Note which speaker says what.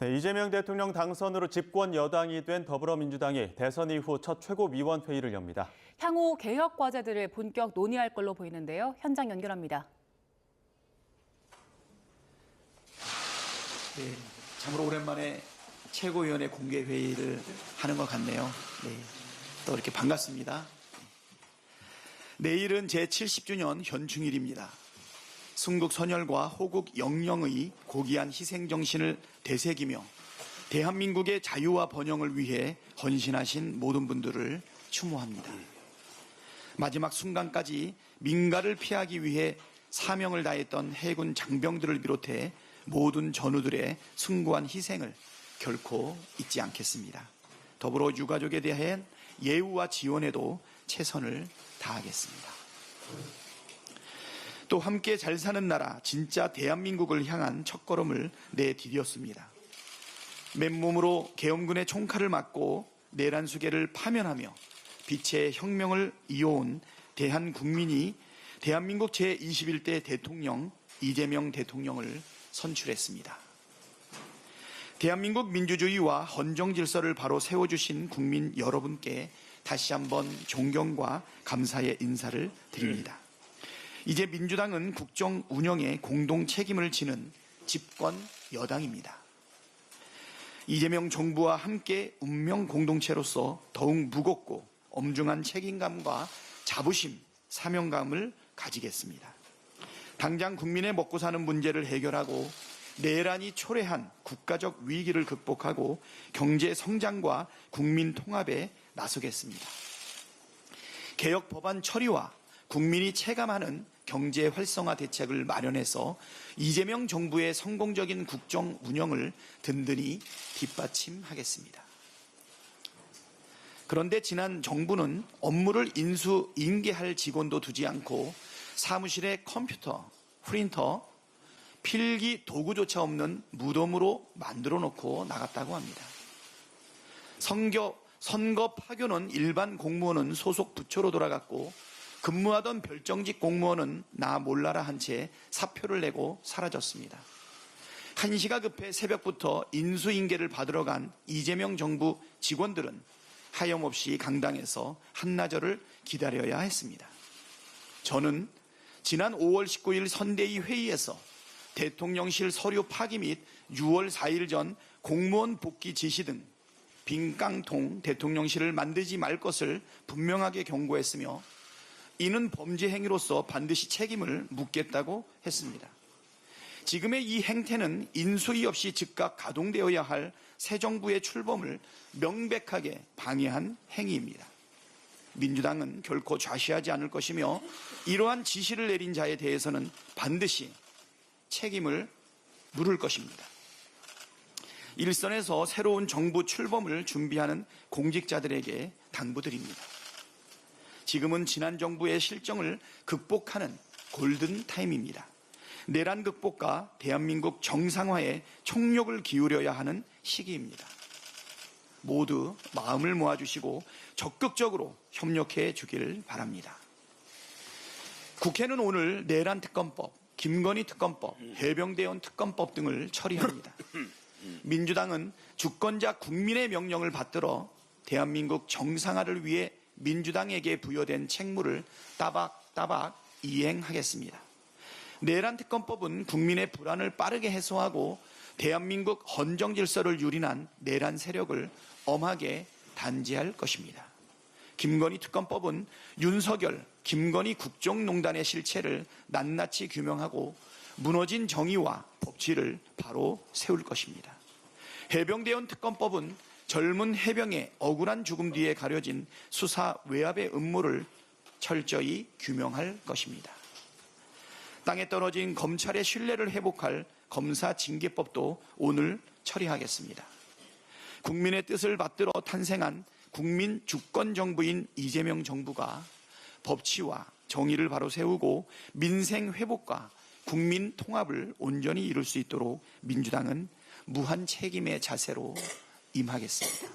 Speaker 1: 네, 이재명 대통령 당선으로 집권 여당이 된 더불어민주당이 대선 이후 첫 최고위원회의를 엽니다.
Speaker 2: 향후 개혁 과제들을 본격 논의할 걸로 보이는데요. 현장 연결합니다.
Speaker 3: 네, 참으로 오랜만에 최고위원회 공개 회의를 하는 것 같네요. 네, 또 이렇게 반갑습니다. 내일은 제70주년 현충일입니다. 순국 선열과 호국 영령의 고귀한 희생 정신을 되새기며 대한민국의 자유와 번영을 위해 헌신하신 모든 분들을 추모합니다. 마지막 순간까지 민가를 피하기 위해 사명을 다했던 해군 장병들을 비롯해 모든 전우들의 숭고한 희생을 결코 잊지 않겠습니다. 더불어 유가족에 대한 예우와 지원에도 최선을 다하겠습니다. 또 함께 잘 사는 나라 진짜 대한민국을 향한 첫걸음을 내디뎠습니다. 맨몸으로 계엄군의 총칼을 맞고 내란 수계를 파면하며 빛의 혁명을 이어온 대한국민이 대한민국 제21대 대통령 이재명 대통령을 선출했습니다. 대한민국 민주주의와 헌정질서를 바로 세워주신 국민 여러분께 다시 한번 존경과 감사의 인사를 드립니다. 이제 민주당은 국정 운영에 공동 책임을 지는 집권 여당입니다. 이재명 정부와 함께 운명 공동체로서 더욱 무겁고 엄중한 책임감과 자부심, 사명감을 가지겠습니다. 당장 국민의 먹고 사는 문제를 해결하고 내란이 초래한 국가적 위기를 극복하고 경제 성장과 국민 통합에 나서겠습니다. 개혁 법안 처리와 국민이 체감하는 경제 활성화 대책을 마련해서 이재명 정부의 성공적인 국정 운영을 든든히 뒷받침하겠습니다. 그런데 지난 정부는 업무를 인수인계할 직원도 두지 않고 사무실에 컴퓨터, 프린터, 필기 도구조차 없는 무덤으로 만들어 놓고 나갔다고 합니다. 선거 파견은 일반 공무원은 소속 부처로 돌아갔고 근무하던 별정직 공무원은 나 몰라라 한 채 사표를 내고 사라졌습니다. 한시가 급해 새벽부터 인수인계를 받으러 간 이재명 정부 직원들은 하염없이 강당에서 한나절을 기다려야 했습니다. 저는 지난 5월 19일 선대위 회의에서 대통령실 서류 파기 및 6월 4일 전 공무원 복귀 지시 등 빈깡통 대통령실을 만들지 말 것을 분명하게 경고했으며 이는 범죄 행위로서 반드시 책임을 묻겠다고 했습니다. 지금의 이 행태는 인수위 없이 즉각 가동되어야 할 새 정부의 출범을 명백하게 방해한 행위입니다. 민주당은 결코 좌시하지 않을 것이며 이러한 지시를 내린 자에 대해서는 반드시 책임을 물을 것입니다. 일선에서 새로운 정부 출범을 준비하는 공직자들에게 당부드립니다. 지금은 지난 정부의 실정을 극복하는 골든타임입니다. 내란 극복과 대한민국 정상화에 총력을 기울여야 하는 시기입니다. 모두 마음을 모아주시고 적극적으로 협력해 주길 바랍니다. 국회는 오늘 내란 특검법, 김건희 특검법, 해병대원 특검법 등을 처리합니다. 민주당은 주권자 국민의 명령을 받들어 대한민국 정상화를 위해 민주당에게 부여된 책무를 따박따박 이행하겠습니다. 내란 특검법은 국민의 불안을 빠르게 해소하고 대한민국 헌정질서를 유린한 내란 세력을 엄하게 단죄할 것입니다. 김건희 특검법은 윤석열, 김건희 국정농단의 실체를 낱낱이 규명하고 무너진 정의와 법치를 바로 세울 것입니다. 해병대원 특검법은 젊은 해병의 억울한 죽음 뒤에 가려진 수사 외압의 음모를 철저히 규명할 것입니다. 땅에 떨어진 검찰의 신뢰를 회복할 검사징계법도 오늘 처리하겠습니다. 국민의 뜻을 받들어 탄생한 국민 주권 정부인 이재명 정부가 법치와 정의를 바로 세우고 민생 회복과 국민 통합을 온전히 이룰 수 있도록 민주당은 무한 책임의 자세로 임하겠습니다.